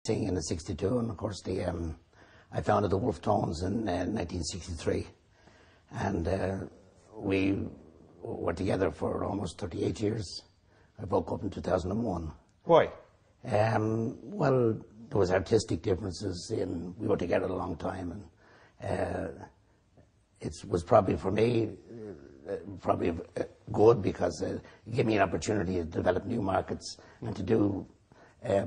singing in the '62, and of course I founded the Wolfe Tones in 1963, and we were together for almost 38 years. I broke up in 2001. Why? Well, there was artistic differences we were together a long time, and it was probably for me probably good because it gave me an opportunity to develop new markets and to do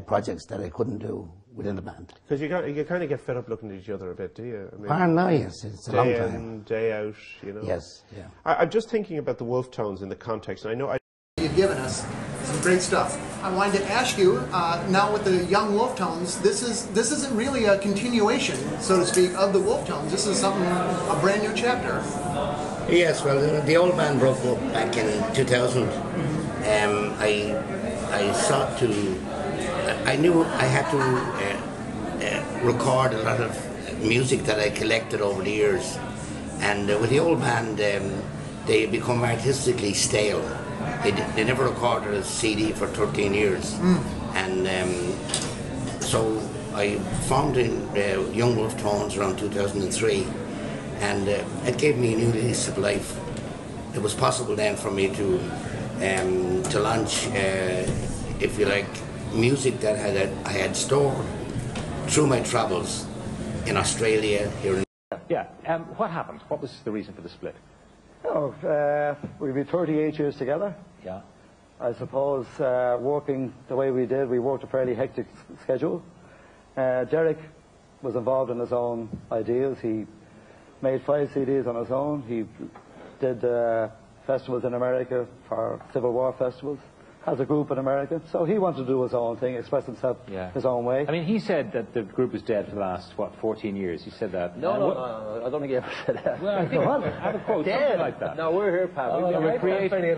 projects that I couldn't do within the band. Because you kind of get fed up looking at each other a bit, do you? No, yes, it's a long time. Day in, day out, you know. Yes, yeah. I'm just thinking about the Wolfe Tones in the context, and I know you've given us some great stuff. I wanted to ask you, now with the young Wolfe Tones, this isn't really a continuation, so to speak, of the Wolfe Tones. This is a brand new chapter. Yes, well, the old band broke up back in 2000. I sought to, I knew I had to record a lot of music that I collected over the years. And with the old band, they become artistically stale. They never recorded a CD for 13 years. And so I formed Young Wolfe Tones around 2003, and it gave me a new lease of life. It was possible then for me to launch, if you like, music that I had stored through my travels in Australia, here in... Yeah, what happened? What was the reason for the split? Oh, we've been 38 years together. Yeah. I suppose working the way we did, we worked a fairly hectic schedule. Derek was involved in his own ideas. He made 5 CDs on his own. He did festivals in America for Civil War festivals, has a group in America. So he wanted to do his own thing, express himself his own way. I mean, he said that the group was dead for the last, what, 14 years. He said that. No, I don't think he ever said that. Well, I think I have a quote, something like that. No, we're here, Pat. We're creatively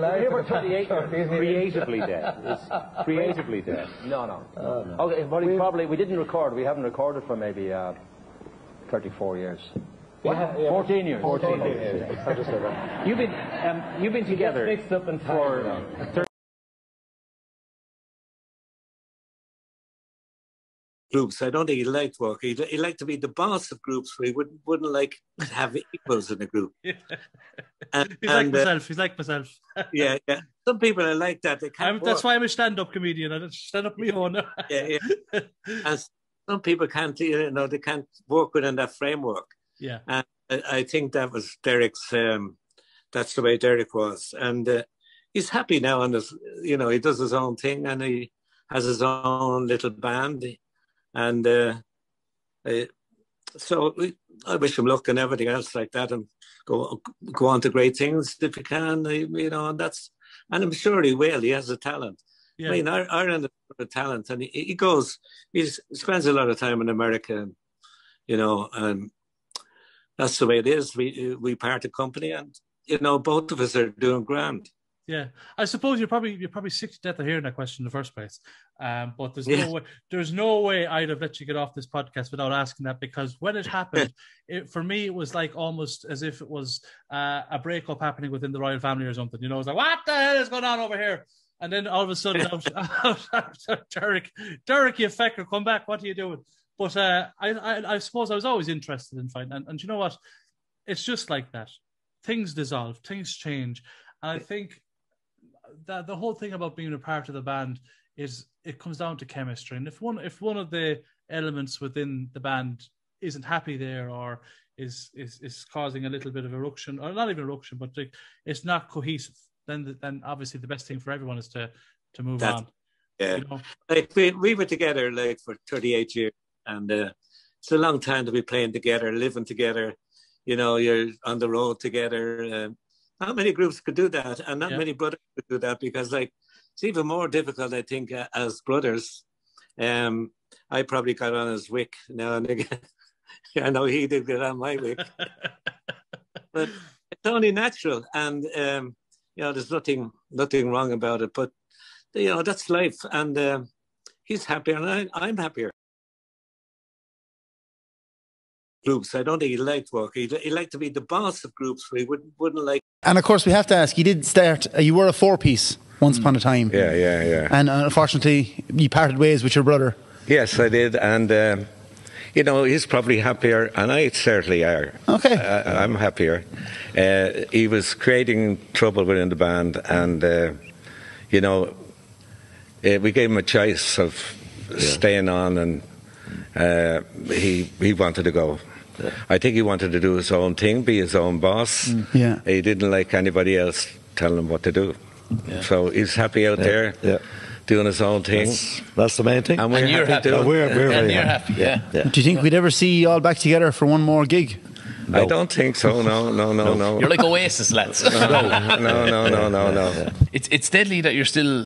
dead. It's creatively dead. No. Okay, but we didn't record. We haven't recorded for maybe 34 years. 14 years. 14 years. I just said that. You've been together mixed up in for 30 groups. I don't think he liked work. He liked to be the boss of groups, but he wouldn't like to have equals in a group. He's like myself. Yeah. Some people are like that. They can't. That's why I'm a stand-up comedian. I stand up my own. Yeah. And some people can't. They can't work within that framework. Yeah. And I think that was Derek's. That's the way Derek was, and he's happy now. And he does his own thing, and he has his own little band. And so I wish him luck and everything else like that, and go on to great things if he can. And I'm sure he will. He has a talent. Yeah. I mean, Ireland has a talent, and he spends a lot of time in America, and that's the way it is. We part a company, and both of us are doing grand. Yeah, I suppose you're probably sick to death of hearing that question in the first place. But there's no way I'd have let you get off this podcast without asking that, because when it happened, for me it was like almost as if it was a breakup happening within the royal family or something. It was like, what the hell is going on over here? And then all of a sudden, Derek, you fecker, come back. What are you doing? But I suppose I was always interested in fighting, and you know what? It's just like that. Things dissolve, things change, and I think that the whole thing about being a part of the band is it comes down to chemistry. And if one of the elements within the band isn't happy there, or is causing a little bit of eruption, or not even eruption, but it's not cohesive, then obviously the best thing for everyone is to move on. Yeah, like we were together like for 38 years, and it's a long time to be playing together, living together. You're on the road together. Not many groups could do that, and not many brothers could do that, because it's even more difficult, I think, as brothers. I probably got on his wick now and again. I know he did get on my wick. But it's only natural, and there's nothing wrong about it. But that's life, and he's happier, and I'm happier. Groups. I don't think he liked work. He liked to be the boss of groups, but he wouldn't like. And of course, we have to ask. You did start. You were a 4-piece once upon a time. Yeah. And unfortunately, you parted ways with your brother. Yes, I did, and you know, he's probably happier, and I certainly are. Okay. I'm happier. He was creating trouble within the band, and you know, we gave him a choice of staying on, and he wanted to go. Yeah. I think he wanted to do his own thing, be his own boss. Yeah. He didn't like anybody else telling him what to do. Yeah. So he's happy out there. Yeah. Doing his own thing. That's the main thing. And we're happy too. We're very happy. Yeah. Do you think we'd ever see you all back together for one more gig? No. I don't think so. No. You're like Oasis, lads. No. It's deadly that you're still